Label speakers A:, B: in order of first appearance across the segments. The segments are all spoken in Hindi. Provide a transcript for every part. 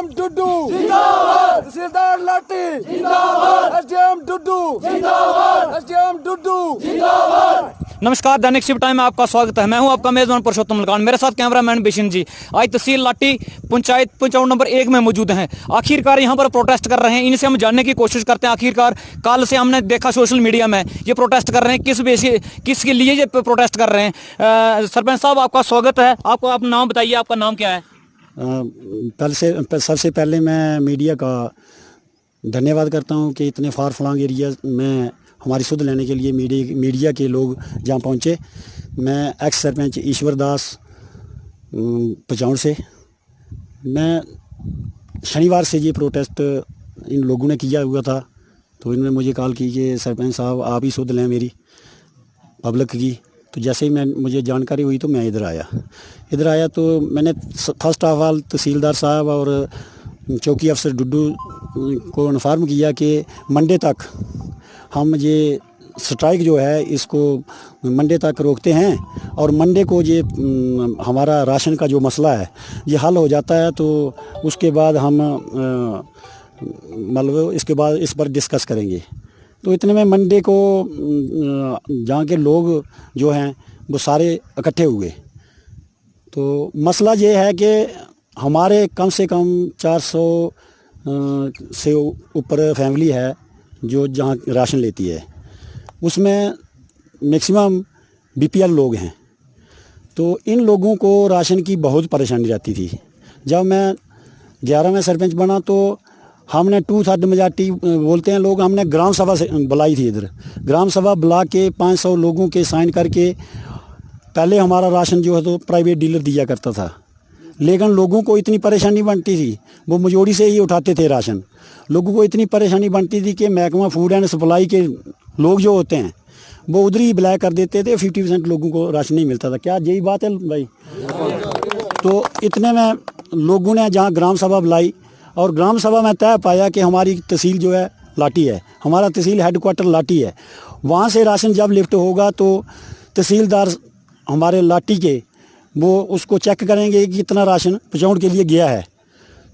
A: एसडीएम डुड्डू जिंदाबाद, तहसीलदार लाठी जिंदाबाद, एसडीएम डुड्डू जिंदाबाद, एसडीएम डुड्डू जिंदाबाद।
B: नमस्कार, दैनिक शिव टाइम में आपका स्वागत है। मैं हूं आपका मेजबान पुरुषोत्तम लकान, मेरे साथ कैमरामैन बिशन जी। आज तहसील लाठी पंचायत 55 नंबर 1 में मौजूद हैं। आखिरकार यहां पर प्रोटेस्ट कर रहे हैं। इनसे हम जानने की कोशिश करते हैं आखिरकार कल से हमने देखा सोशल मीडिया में ये प्रोटेस्ट कर रहे हैं, किसके लिए ये प्रोटेस्ट कर रहे हैं। सरपंच साहब, आपका स्वागत है। आपको आप नाम बताइए, आपका नाम क्या है?
C: सबसे पहले मैं मीडिया का धन्यवाद करता हूं कि इतने फार फ्लांग एरिया में हमारी सुध लेने के लिए मीडिया के लोग जहां पहुंचे। मैं एक्स सरपंच ईश्वर दास पचौड़ से, मैं शनिवार से ये प्रोटेस्ट इन लोगों ने किया हुआ था, तो इन्होंने मुझे कॉल की कि सरपंच साहब आप ही सुध लें मेरी पब्लिक की। तो जैसे ही मुझे जानकारी हुई तो मैं इधर आया तो मैंने फर्स्ट ऑफ ऑल तहसीलदार साहब और चौकी अफसर डुड्डू को इन्फॉर्म किया कि मंडे तक हम ये स्ट्राइक जो है इसको मंडे तक रोकते हैं, और मंडे को ये हमारा राशन का जो मसला है ये हल हो जाता है तो उसके बाद हम मतलब इसके बाद इस पर डिस्कस करेंगे। तो इतने में मंडे को जहाँ के लोग जो हैं वो सारे इकट्ठे हुए। तो मसला ये है कि हमारे कम से कम 400 से ऊपर फैमिली है जो जहाँ राशन लेती है, उसमें मैक्सिमम बीपीएल लोग हैं। तो इन लोगों को राशन की बहुत परेशानी रहती थी। जब मैं 11 में सरपंच बना तो हमने 2/3 मेजॉरिटी बोलते हैं लोग, हमने ग्राम सभा से बुलाई थी। इधर ग्राम सभा बुला के 500 लोगों के साइन करके पहले हमारा राशन जो है तो प्राइवेट डीलर दिया करता था, लेकिन लोगों को इतनी परेशानी बनती थी, वो मजोड़ी से ही उठाते थे राशन। लोगों को इतनी परेशानी बनती थी कि महकमा फूड एंड सप्लाई के लोग जो होते हैं वो उधर ही ब्लैक कर देते थे। 50% लोगों को राशन नहीं मिलता था। क्या यही बात है भाई? तो इतने में लोगों ने जहाँ ग्राम सभा बुलाई और ग्राम सभा में तय पाया कि हमारी तहसील जो है लाठी है, हमारा तहसील हेडक्वार्टर लाठी है। वहाँ से राशन जब लिफ्ट होगा तो तहसीलदार हमारे लाठी के वो उसको चेक करेंगे कि कितना राशन पचौड़ के लिए गया है।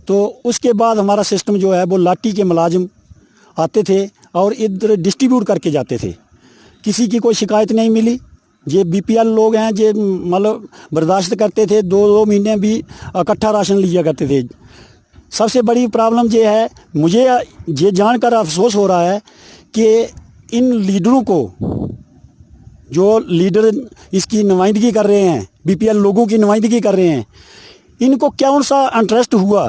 C: तो उसके बाद हमारा सिस्टम जो है वो लाठी के मुलाजिम आते थे और इधर डिस्ट्रीब्यूट करके जाते थे। किसी की कोई शिकायत नहीं मिली। ये बीपीएल लोग हैं जो मतलब बर्दाश्त करते थे, 2-2 महीने भी इकट्ठा राशन लिया करते थे। सबसे बड़ी प्रॉब्लम ये है, मुझे ये जानकर अफसोस हो रहा है कि इन लीडरों को, जो लीडर इसकी नुमाइंदगी कर रहे हैं, बीपीएल लोगों की नुमाइंदगी कर रहे हैं, इनको कौन सा इंटरेस्ट हुआ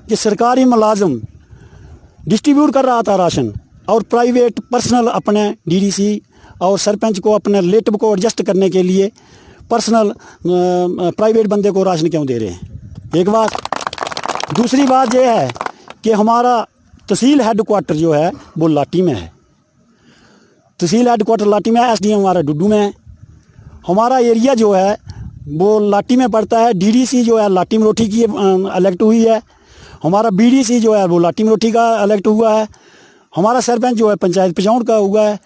C: कि सरकारी मुलाजिम डिस्ट्रीब्यूट कर रहा था राशन और प्राइवेट पर्सनल अपने डीडीसी और सरपंच को अपने रिलेटिव को एडजस्ट करने के लिए पर्सनल प्राइवेट बंदे को राशन क्यों दे रहे हैं? एक बात। दूसरी बात यह है कि हमारा तहसील हेडक्वार्टर जो है वो लाठी में है। तहसील हेडक्वार्टर लाठी में है, एसडीएम हमारा डुड्डू में है। हमारा एरिया जो है वो लाठी में पड़ता है। डीडीसी जो है लाठी मरोठी की इलेक्ट हुई है। हमारा बीडीसी जो है वो लाठी मरोठी का इलेक्ट हुआ है। हमारा सरपंच जो है पंचायत पचौड़ का हुआ है।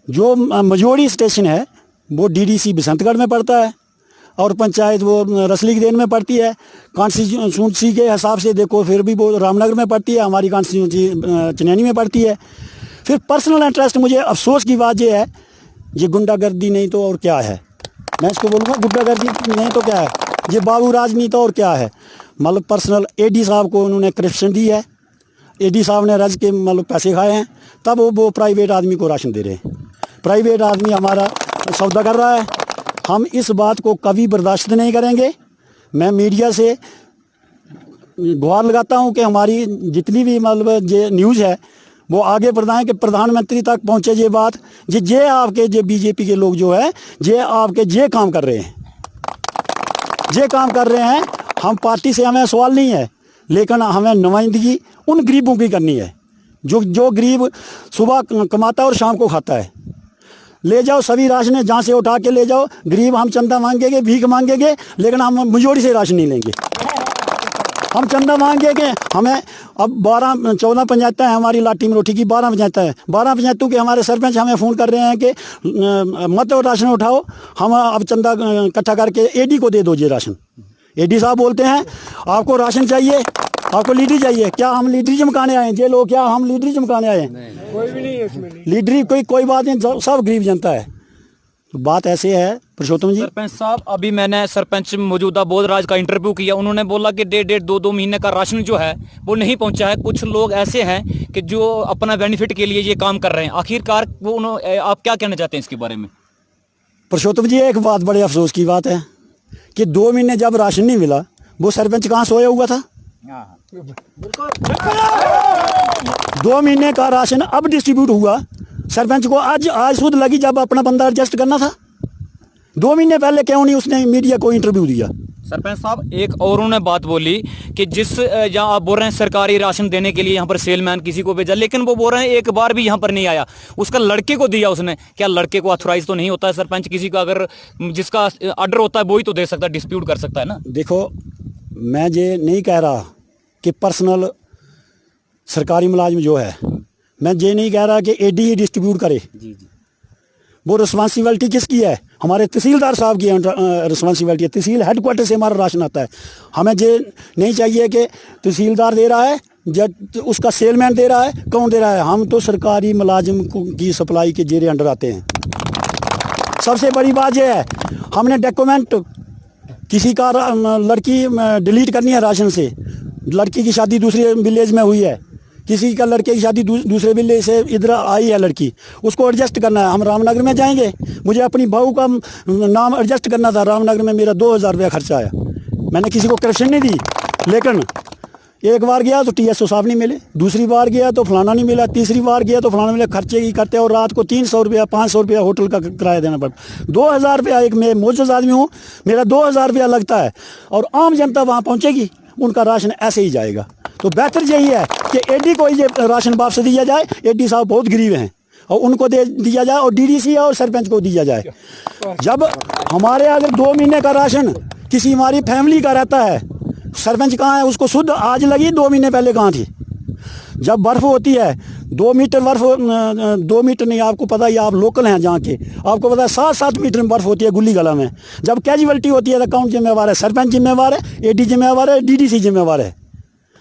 C: जो मजोड़ी स्टेशन है वो डीडीसी बसंतगढ़ में पड़ता है और पंचायत वो रसली देन में पड़ती है। कॉन्स्टिट्यूंसी के हिसाब से देखो फिर भी वो रामनगर में पड़ती है, हमारी कॉन्स्टिट्यूंसी चनैनी में पड़ती है। फिर पर्सनल इंटरेस्ट, मुझे अफसोस की बात ये है, ये गुंडागर्दी नहीं तो और क्या है। मैं इसको बोलूँगा गुंडागर्दी नहीं तो क्या है, ये बाबू राज नहीं तो और क्या है। मतलब पर्सनल एडी साहब को उन्होंने करप्शन दी है, एडी साहब ने रज के मतलब पैसे खाए हैं, तब वो प्राइवेट आदमी को राशन दे रहे हैं। प्राइवेट आदमी हमारा सौदा कर रहा है। हम इस बात को कभी बर्दाश्त नहीं करेंगे। मैं मीडिया से गुहार लगाता हूं कि हमारी जितनी भी मतलब ये न्यूज़ है वो आगे बढ़ाएं कि प्रधानमंत्री तक पहुंचे ये बात। जे आपके जे बीजेपी के लोग जो है जे आपके जे काम कर रहे हैं, जे काम कर रहे हैं। हम पार्टी से हमें सवाल नहीं है, लेकिन हमें नुमाइंदगी उन गरीबों की करनी है जो गरीब सुबह कमाता है और शाम को खाता है। ले जाओ सभी राशन जहाँ से उठा के ले जाओ। गरीब हम चंदा मांगेंगे, भीख मांगेंगे, लेकिन हम मजोड़ी से राशन नहीं लेंगे। हम चंदा मांगेंगे। हमें अब 12-14 पंचायतें हैं हमारी लाठी मरोठी की, 12 पंचायतें हैं। 12 पंचायतों के हमारे सरपंच हमें फ़ोन कर रहे हैं कि मत राशन उठाओ, हम अब चंदा इकट्ठा करके एडी को दे दो ये राशन। एडी साहब बोलते हैं आपको राशन चाहिए आपको लीडरी चाहिए, क्या हम लीडरी चमकाने आए हैं? ये लोग क्या हम लीडरी चमकाने आए हैं?
A: कोई भी नहीं है इसमें।
C: लीडरी कोई बात नहीं, सब गरीब जनता है। तो बात ऐसे है पुरुषोत्तम जी।
B: सरपंच साहब, अभी मैंने सरपंच मौजूदा बोधराज का इंटरव्यू किया, उन्होंने बोला कि 1.5-2 महीने का राशन जो है वो नहीं पहुंचा है। कुछ लोग ऐसे हैं कि जो अपना बेनिफिट के लिए ये काम कर रहे हैं। आखिरकार वो आप क्या कहना चाहते हैं इसके बारे में?
C: पुरुषोत्तम जी, एक बात बड़े अफसोस की बात है कि 2 महीने जब राशन नहीं मिला, वो सरपंच कहाँ सोया हुआ था? 2 महीने का राशन अब डिस्ट्रीब्यूट हुआ, सरपंच को आज सुध लगी जब अपना बंदा एडजस्ट करना था। 2 महीने पहले क्यों नहीं उसने मीडिया को इंटरव्यू दिया?
B: सरपंच साहब, एक और उन्होंने बात बोली कि जिस जहाँ आप बोल रहे हैं सरकारी राशन देने के लिए यहाँ पर सेलमैन किसी को भेजा, लेकिन वो बोल रहे हैं एक बार भी यहाँ पर नहीं आया, उसका लड़के को दिया उसने। क्या लड़के को ऑथोराइज तो नहीं होता है सरपंच? किसी का अगर जिसका ऑर्डर होता है वो ही तो दे सकता है, डिस्प्यूट कर सकता है ना।
C: देखो, मैं ये नहीं कह रहा कि पर्सनल सरकारी मुलाजिम जो है, मैं ये नहीं कह रहा कि एडी ही डिस्ट्रीब्यूट करे। वो रिस्पॉन्सिबिलिटी किसकी है? हमारे तहसीलदार साहब की रिस्पॉन्सिबिलिटी है। तहसील हेडक्वार्टर से हमारा राशन आता है। हमें ये नहीं चाहिए कि तहसीलदार दे रहा है, जब उसका सेलमैन दे रहा है, कौन दे रहा है? हम तो सरकारी मुलाजिम की सप्लाई के जेरे अंडर आते हैं। सबसे बड़ी बात यह है, हमने डॉक्यूमेंट किसी का लड़की डिलीट करनी है राशन से, लड़की की शादी दूसरे विलेज में हुई है, किसी का लड़के की शादी दूसरे विलेज से इधर आई है लड़की, उसको एडजस्ट करना है। हम रामनगर में जाएंगे, मुझे अपनी बहू का नाम एडजस्ट करना था, रामनगर में मेरा 2000 रुपया खर्चा आया। मैंने किसी को करप्शन नहीं दी, लेकिन एक बार गया तो TSO साहब नहीं मिले, दूसरी बार गया तो फलाना नहीं मिला, तीसरी बार गया तो फलाना मिला। खर्चे ही करते और रात को 300 रुपया 500 रुपया होटल का किराया देना पड़ता। 2000 रुपया, एक मैं मोजूद आदमी हूँ, मेरा 2000 रुपया लगता है, और आम जनता वहाँ पहुँचेगी, उनका राशन ऐसे ही जाएगा। तो बेहतर यही है कि एडी को ये राशन वापस दिया जाए। एडी साहब बहुत गरीब हैं और उनको दे दिया जाए, और DDC और सरपंच को दिया जाए। जब हमारे अगर 2 महीने का राशन किसी हमारी फैमिली का रहता है, सरपंच कहाँ है? उसको शुद्ध आज लगी, 2 महीने पहले कहाँ थी? जब बर्फ़ होती है 2 मीटर बर्फ़, 2 मीटर नहीं, आपको पता ही, आप लोकल हैं जहाँ के, आपको पता है 7-7 मीटर में बर्फ़ होती है गुल्ली गला में। जब कैजुअलिटी होती है तो कौन जिम्मेवार है? सरपंच जिम्मेवार है, AD जिम्मेवार है, DDC जिम्मेवार है।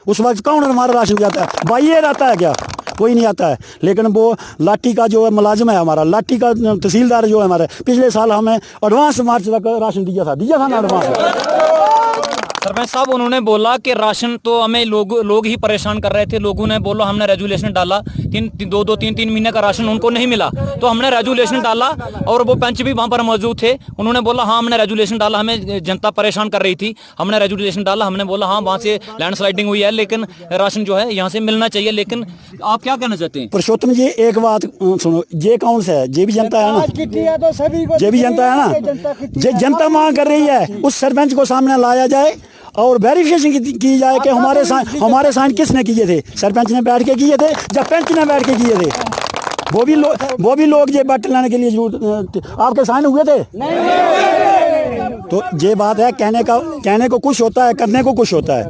C: उस वक्त कौन हमारा राशन जाता है? भाई ये रहता है क्या? कोई नहीं आता है। लेकिन वो लाठी का जो है मुलाजिम है हमारा, लाठी का तहसीलदार जो है हमारे, पिछले साल हमें एडवांस मार्च तक राशन दिया था ना एडवांस।
B: सरपंच साहब, उन्होंने बोला कि राशन तो हमें लोग ही परेशान कर रहे थे। लोगों ने बोला, हमने रेजुलेशन डाला, 3 महीने का राशन उनको नहीं मिला, तो हमने रेजुलेशन डाला, और वो पंच भी वहाँ पर मौजूद थे। उन्होंने बोला हाँ हमने रेजुलेशन डाला, हमें जनता परेशान कर रही थी, हमने रेजुलेशन डाला। हमने बोला हाँ वहाँ से लैंडस्लाइडिंग हुई है, लेकिन राशन जो है यहाँ से मिलना चाहिए। लेकिन आप क्या कहना चाहते हैं?
C: पुरुषोत्तम जी, एक बात सुनो, ये कौन सा है? ये भी जनता है ना, ये भी जनता है ना। ये जनता मांग कर रही है, उस सरपंच को सामने लाया जाए और वेरिफिकेशन की जाए कि हमारे साइन किसने किए थे? सरपंच ने बैठ के किए थे या पंच ने बैठ के किए थे? वो भी लोग ये बट लाने के लिए आपके साइन हुए थे? तो ये बात है, कहने को कुछ होता है, करने को कुछ होता है।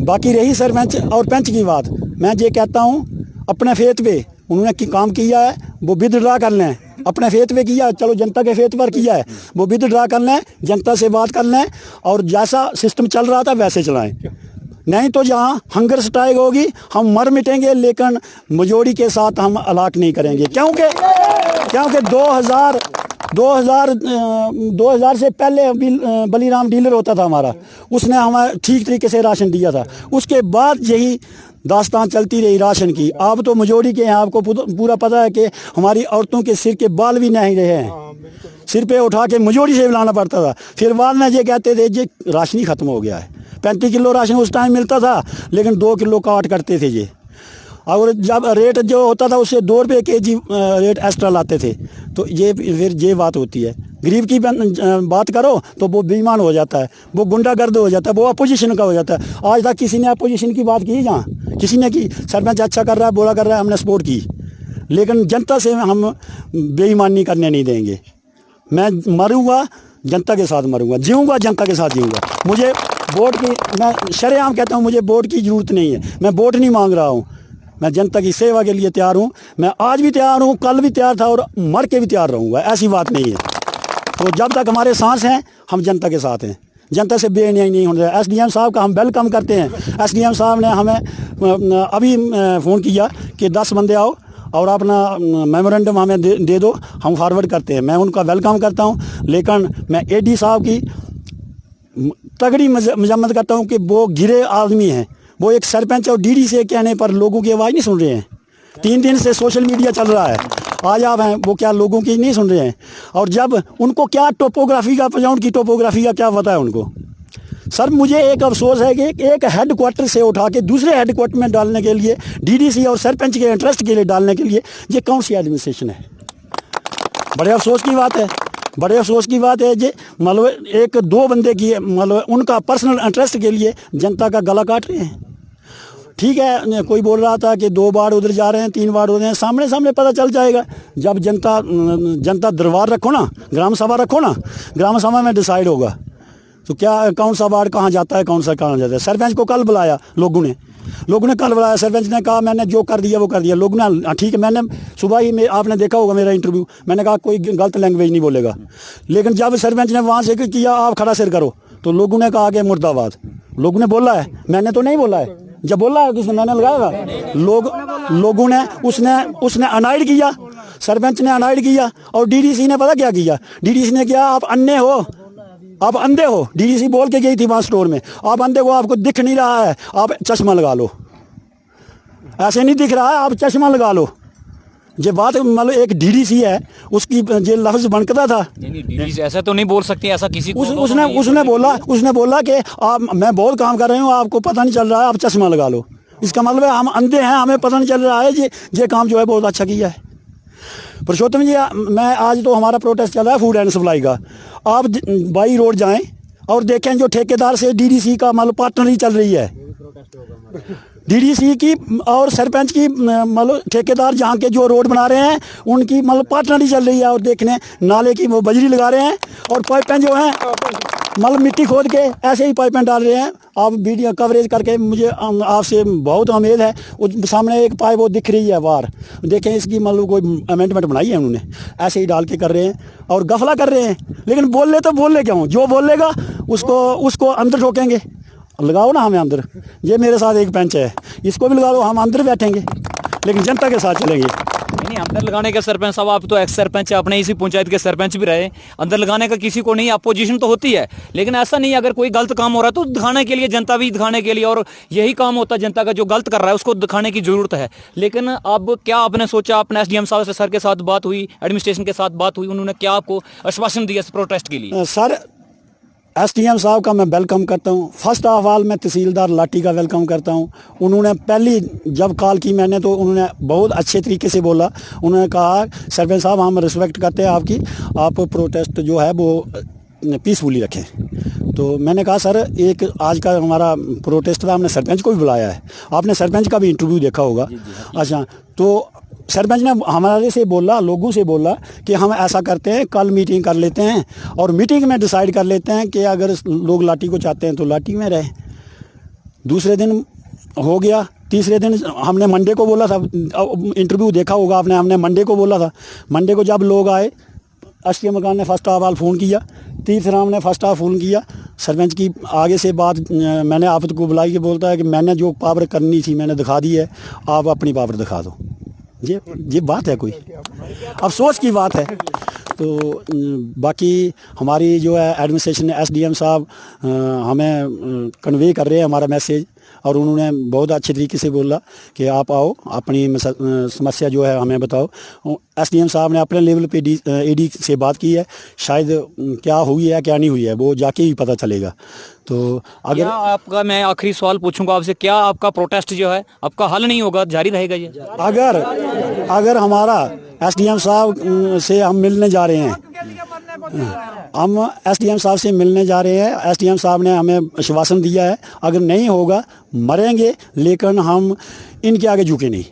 C: बाकी रही सरपंच और पंच की बात, मैं ये कहता हूँ अपने फेत पे उन्होंने काम किया है, वो विदड्रा कर लें। अपने फेत पे किया, चलो जनता के फेत पर किया है, वो विदड्रा कर लें, जनता से बात कर लें, और जैसा सिस्टम चल रहा था वैसे चलाएं। नहीं तो जहाँ हंगर स्ट्राइक होगी हम मर मिटेंगे, लेकिन मेजोरिटी के साथ हम अलाक नहीं करेंगे। क्योंकि 2000 से पहले बलीराम डीलर होता था हमारा, उसने हमें ठीक तरीके से राशन दिया था। उसके बाद यही दास्तान चलती रही राशन की। आप तो मेजोरिटी के हैं, आपको पूरा पता है कि हमारी औरतों के सिर के बाल भी नहीं रहे हैं, सिर पे उठा के मेजोरिटी से लाना पड़ता था। फिर बाद में ये कहते थे ये राशन ही ख़त्म हो गया है। 35 किलो राशन उस टाइम मिलता था, लेकिन 2 किलो काट करते थे ये, और जब रेट जो होता था उससे 2 रुपये kg रेट एक्स्ट्रा लाते थे। तो ये फिर ये बात होती है, गरीब की बात करो तो वो बेईमान हो जाता है, वो गुंडागर्द हो जाता है, वो अपोजिशन का हो जाता है। आज तक किसी ने अपोजिशन की बात की? जहाँ किसी ने की? सरपंच अच्छा कर रहा है, बोला कर रहा है, हमने सपोर्ट की, लेकिन जनता से हम बेईमानी करने नहीं देंगे। मैं मरूँगा जनता के साथ मरूँगा, जीऊँगा जनता के साथ जीऊँगा। मुझे वोट की, मैं शरेआम कहता हूँ, मुझे वोट की ज़रूरत नहीं है। मैं वोट नहीं मांग रहा हूँ, मैं जनता की सेवा के लिए तैयार हूँ। मैं आज भी तैयार हूँ, कल भी तैयार था, और मर के भी तैयार रहूँगा। ऐसी बात नहीं है। तो जब तक हमारे सांस हैं हम जनता के साथ हैं। जनता से बेन्याय नहीं होना चाहिए। SDM साहब का हम वेलकम करते हैं। SDM साहब ने हमें अभी फ़ोन किया कि 10 बंदे आओ और अपना मेमोरेंडम हमें दे दो, हम फॉरवर्ड करते हैं। मैं उनका वेलकम करता हूं, लेकिन मैं AD साहब की तगड़ी मजम्मत करता हूं कि वो गिरे आदमी हैं। वो एक सरपंच और DD से कहने पर लोगों की आवाज़ नहीं सुन रहे हैं। 3 दिन से सोशल मीडिया चल रहा है, आज आप हैं, वो क्या लोगों की नहीं सुन रहे हैं? और जब उनको क्या टोपोग्राफी का, पजाउंड की टोपोग्राफी का क्या पता है उनको? सर मुझे एक अफसोस है कि एक हेडक्वार्टर से उठा के दूसरे हेडक्वार्टर में डालने के लिए, DDC और सरपंच के इंटरेस्ट के लिए डालने के लिए, ये कौन सी एडमिनिस्ट्रेशन है? बड़े अफसोस की बात है, बड़े अफसोस की बात है। ये मतलब 1-2 बंदे की मतलब उनका पर्सनल इंटरेस्ट के लिए जनता का गला काट रहे हैं। ठीक है, कोई बोल रहा था कि 2 वार्ड उधर जा रहे हैं, 3 वार्ड उधर हैं, सामने सामने पता चल जाएगा। जब जनता दरबार रखो ना, ग्राम सभा रखो ना, ग्राम सभा में डिसाइड होगा तो क्या कौन सा वार्ड कहाँ जाता है, कौन सा कहाँ जाता है। सरपंच को कल बुलाया लोगों ने कल बुलाया, सरपंच ने कहा मैंने जो कर दिया वो कर दिया। लोगों ने ठीक है, मैंने सुबह ही आपने देखा होगा मेरा इंटरव्यू, मैंने कहा कोई गलत लैंग्वेज नहीं बोलेगा। लेकिन जब सरपंच ने वहाँ से किया आप खड़ा सिर करो, तो लोगों ने कहा कि मुर्दाबाद। लोगों ने बोला है, मैंने तो नहीं बोला है। जब बोला है किसने, मैंने लगाया लोगों ने, उसने अनाइड किया, सरपंच ने अनाइड किया। और DDC ने पता क्या किया? DDC ने किया आप अन्य हो, आप अंधे हो। DDC बोल के गई थी वहाँ स्टोर में, आप अंधे हो, आपको दिख नहीं रहा है, आप चश्मा लगा लो। ऐसे नहीं दिख रहा है, आप चश्मा लगा लो। ये बात मतलब एक DDC है, उसकी ये लफ्ज़ बनकता था।
B: DDC ऐसा तो नहीं बोल सकती, ऐसा किसी को
C: उसने बोला कि आप, मैं बहुत काम कर रही हूँ, आपको पता नहीं चल रहा है, आप चश्मा लगा लो। इसका मतलब है हम अंधे हैं, हमें पता नहीं चल रहा है। ये काम जो है बहुत अच्छा किया है पुरुषोत्तम जी। मैं आज तो हमारा प्रोटेस्ट चल रहा है फूड एंड सप्लाई का। आप बाई रोड जाएं और देखें जो ठेकेदार से DDC का मतलब पार्टनरी चल रही है, DDC की और सरपंच की मतलब ठेकेदार जहाँ के जो रोड बना रहे हैं उनकी मतलब पार्टनरी चल रही है। और देखने नाले की वो बजरी लगा रहे हैं और पाइपें जो हैं मतलब मिट्टी खोद के ऐसे ही पाइपें डाल रहे हैं। आप वीडियो कवरेज करके मुझे आपसे बहुत उम्मीद है। उस सामने एक पाइप वो दिख रही है बाहर, देखें इसकी मतलब कोई अमेंडमेंट बनाई है उन्होंने, ऐसे ही डाल के कर रहे हैं और गफला कर रहे हैं। लेकिन बोल ले क्यों? जो बोलेगा उसको अंदर ठोकेंगे। लगाओ ना हमें अंदर। ये मेरे साथ एक बेंच है, इसको भी लगा दो, हम अंदर बैठेंगे लेकिन जनता के साथ चलेंगे।
B: नहीं, अंदर लगाने के सरपंच साहब, आप तो एक्स सरपंच है, अपने इसी पंचायत के सरपंच भी रहे। अंदर लगाने का किसी को नहीं, अपोजिशन तो होती है, लेकिन ऐसा नहीं, अगर कोई गलत काम हो रहा है तो दिखाने के लिए, जनता भी दिखाने के लिए, और यही काम होता है जनता का, जो गलत कर रहा है उसको दिखाने की जरूरत है। लेकिन अब क्या आपने सोचा, अपने SDM साहब से सर के साथ बात हुई, एडमिनिस्ट्रेशन के साथ बात हुई, उन्होंने क्या आपको आश्वासन दिया इस प्रोटेस्ट के लिए?
C: सर SDM साहब का मैं वेलकम करता हूँ। फर्स्ट ऑफ ऑल मैं तहसीलदार लाठी का वेलकम करता हूँ। उन्होंने पहली जब कॉल की मैंने तो उन्होंने बहुत अच्छे तरीके से बोला। उन्होंने कहा सरपंच साहब हम रिस्पेक्ट करते हैं आपकी, आप प्रोटेस्ट जो है वो पीसफुली रखें। तो मैंने कहा सर एक आज का हमारा प्रोटेस्ट था, हमने सरपंच को भी बुलाया है, आपने सरपंच का भी इंटरव्यू देखा होगा। अच्छा, तो सरपंच ने हमारे से बोला, लोगों से बोला कि हम ऐसा करते हैं, कल मीटिंग कर लेते हैं और मीटिंग में डिसाइड कर लेते हैं कि अगर लोग लाठी को चाहते हैं तो लाठी में रहे। दूसरे दिन हो गया, तीसरे दिन हमने मंडे को बोला था, इंटरव्यू देखा होगा आपने, हमने मंडे को बोला था। मंडे को जब लोग आए, SDM मकान ने फर्स्ट ऑफ ऑल फ़ोन किया, तीसरा हमने फर्स्ट ऑफ फ़ोन किया। सरपंच की आगे से बात मैंने आप को बुलाई के बोलता है कि मैंने जो पावर करनी थी मैंने दिखा दी है, आप अपनी पावर दिखा दो। ये बात है, कोई अफसोस की बात है। तो बाकी हमारी जो है एडमिनिस्ट्रेशन SDM साहब हमें कन्वे कर रहे हैं हमारा मैसेज, और उन्होंने बहुत अच्छे तरीके से बोला कि आप आओ, अपनी समस्या जो है हमें बताओ। SDM साहब ने अपने लेवल पे AD से बात की है, शायद क्या हुई है क्या नहीं हुई है वो जाके ही पता चलेगा। तो अगर
B: आपका, मैं आखिरी सवाल पूछूंगा आपसे, क्या आपका प्रोटेस्ट जो है आपका हल नहीं होगा, जारी रहेगा ये?
C: अगर हमारा SDM साहब से हम मिलने जा रहे हैं, हम SDM साहब से मिलने जा रहे हैं, SDM साहब ने हमें आश्वासन दिया है अगर नहीं होगा मरेंगे, लेकिन हम इनके आगे झुके नहीं,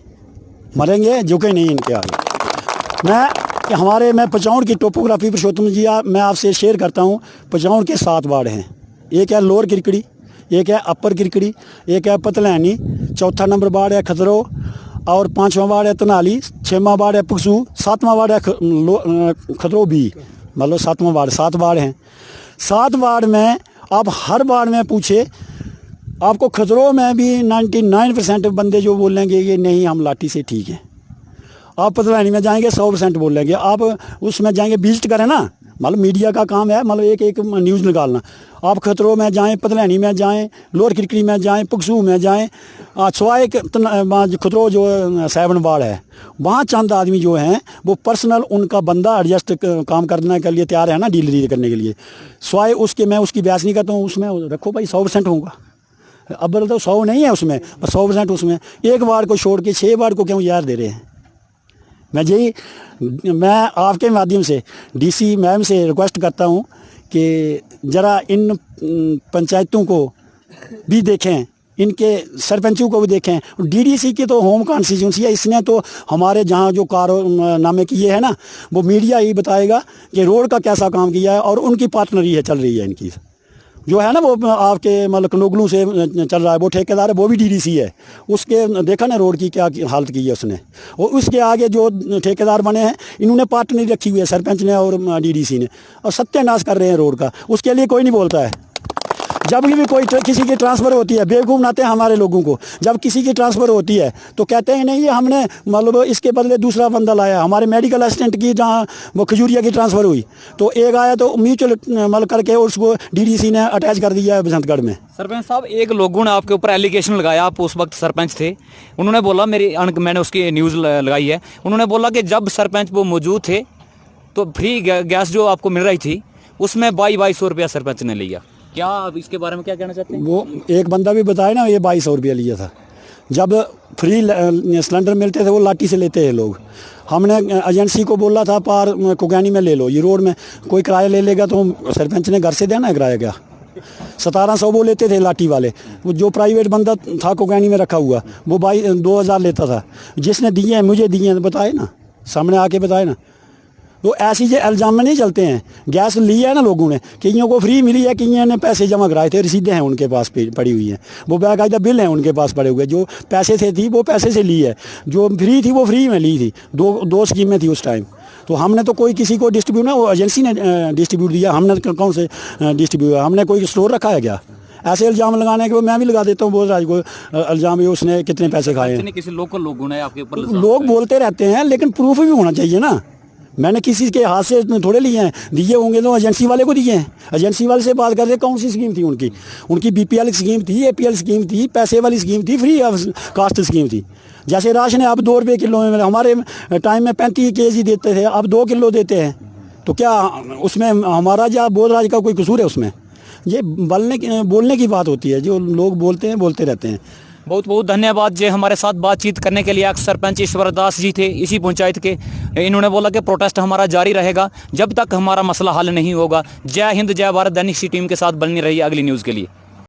C: मरेंगे झुके नहीं इनके आगे। मैं पचौड़ की टोपोग्राफी पुरुषोत्तम जी मैं आपसे शेयर करता हूँ। पचौड़ के 7 वार्ड हैं, एक है लोअर किरकड़ी, एक है अपर किरकड़ी, एक है पतलैनी, चौथा नंबर वार्ड है खतरो, और 5वां वार्ड है तनाली, 6वां वार्ड है पुकसू, 7वां वार्ड है खतरो बी, मतलब 7वां वार्ड। 7 वार्ड हैं। 7 वार्ड में आप हर बार में पूछे, आपको खतरों में भी 99% बंदे जो बोलेंगे ये नहीं हम लाठी से ठीक है। आप पतलानी में जाएंगे 100% बोलेंगे। आप उसमें जाएंगे विजिट करें ना, मतलब मीडिया का काम है मतलब एक एक न्यूज़ निकालना। आप खतरों में जाएं, पतलानी में जाएं, लोअर खिड़की में जाएं, पुकसू में जाएं, सवाए खतरों जो 7 वार्ड है वहाँ चंद आदमी जो हैं वो पर्सनल उनका बंदा एडजस्ट काम करने के लिए तैयार है ना, डीलरी करने के लिए। सवाए उसके मैं उसकी बहस नहीं करता हूँ, उसमें रखो भाई 100% होगा। अब तो 100 नहीं है उसमें, 100% उसमें। एक वार्ड को छोड़ के 6 वार्ड को क्यों यार दे रहे हैं। मैं आपके माध्यम से डीसी मैम से रिक्वेस्ट करता हूं कि ज़रा इन पंचायतों को भी देखें, इनके सरपंचों को भी देखें। डीडीसी की तो होम कॉन्स्टिट्यूंसी है, इसने तो हमारे जहां जो कारनामे किए हैं ना वो मीडिया ही बताएगा कि रोड का कैसा काम किया है, और उनकी पार्टनरी है चल रही है इनकी जो है ना वो आपके मतलब कनोगलू से चल रहा है। वो ठेकेदार है वो भी डीडीसी है, उसके देखा ना रोड की क्या हालत की है उसने। और उसके आगे जो ठेकेदार बने हैं इन्होंने पार्टनरी रखी हुई है सरपंच ने और डीडीसी ने, और सत्यानाश कर रहे हैं रोड का। उसके लिए कोई नहीं बोलता है। जब भी कोई किसी की ट्रांसफ़र होती है, बेवकूफ़ बनाते हैं हमारे लोगों को। जब किसी की ट्रांसफ़र होती है तो कहते हैं नहीं ये हमने मतलब इसके बदले दूसरा बंदा लाया। हमारे मेडिकल असिस्टेंट की जहाँ वो खजूरिया की ट्रांसफ़र हुई तो एक आया तो म्यूचुअल मतलब करके उसको डीडीसी ने अटैच कर दिया है बसंतगढ़ में।
B: सरपंच साहब, एक लोगों ने आपके ऊपर एलिगेशन लगाया, आप उस वक्त सरपंच थे। उन्होंने बोला, मैंने उसकी न्यूज़ लगाई है, उन्होंने बोला कि जब सरपंच वो मौजूद थे तो फ्री गैस जो आपको मिल रही थी उसमें 2200 रुपया सरपंच ने लिया। क्या आप इसके बारे में क्या कहना चाहते हैं? वो
C: एक बंदा भी बताया ना ये 2200 रुपया लिया था। जब फ्री सिलेंडर मिलते थे वो लाठी से लेते हैं लोग। हमने एजेंसी को बोला था पार कुगैनी में ले लो, ये रोड में कोई किराया ले लेगा तो सरपंच ने घर से देना है किराया। क्या 1700 वो लेते थे लाठी वाले। वो जो प्राइवेट बंदा था कुगैनी में रखा हुआ वो 2000 लेता था। जिसने दिए हैं मुझे दिए हैं बताए ना, सामने आके बताए ना। तो ऐसी जो इल्ज़ाम में नहीं चलते हैं। गैस ली है ना लोगों ने, कईयों को फ्री मिली है, कईयों ने पैसे जमा कराए थे, रसीदें हैं उनके पास पड़ी हुई हैं, वो बाकायदा बिल हैं उनके पास पड़े हुए। जो पैसे से थी वो पैसे से ली है, जो फ्री थी वो फ्री में ली थी। दो स्कीमें थी उस टाइम। तो हमने तो कोई किसी को डिस्ट्रीब्यूट ना, वो एजेंसी ने डिस्ट्रीब्यूट दिया, हमने कौन से डिस्ट्रीब्यूट, हमने कोई स्टोर रखा है क्या? ऐसे इल्ज़ाम लगाने के मैं भी लगा देता हूँ बोल को इल्ज़ाम, उसने कितने पैसे खाए हैं।
B: किसी लोकल लोगों ने आपके ऊपर
C: लोग बोलते रहते हैं लेकिन प्रूफ भी होना चाहिए ना। मैंने किसी के हाथ से थोड़े लिए हैं, दिए होंगे तो एजेंसी वाले को दिए हैं। एजेंसी वाले से बात करते कौन सी स्कीम थी उनकी बीपीएल स्कीम थी, एपीएल स्कीम थी, पैसे वाली स्कीम थी, फ्री ऑफ कास्ट स्कीम थी। जैसे राशन है अब 2 रुपये किलो में, हमारे टाइम में 35 kg देते थे, अब 2 किलो देते हैं। तो क्या उसमें हमारा या बोधराज का कोई कसूर है उसमें? ये बोलने की बात होती है, जो लोग बोलते हैं बोलते रहते हैं।
B: बहुत बहुत धन्यवाद जी हमारे साथ बातचीत करने के लिए। एक्स सरपंच ईश्वर दास जी थे इसी पंचायत के। इन्होंने बोला कि प्रोटेस्ट हमारा जारी रहेगा जब तक हमारा मसला हल नहीं होगा। जय हिंद, जय भारत। दैनिक सी टीम के साथ बनी रही अगली न्यूज़ के लिए।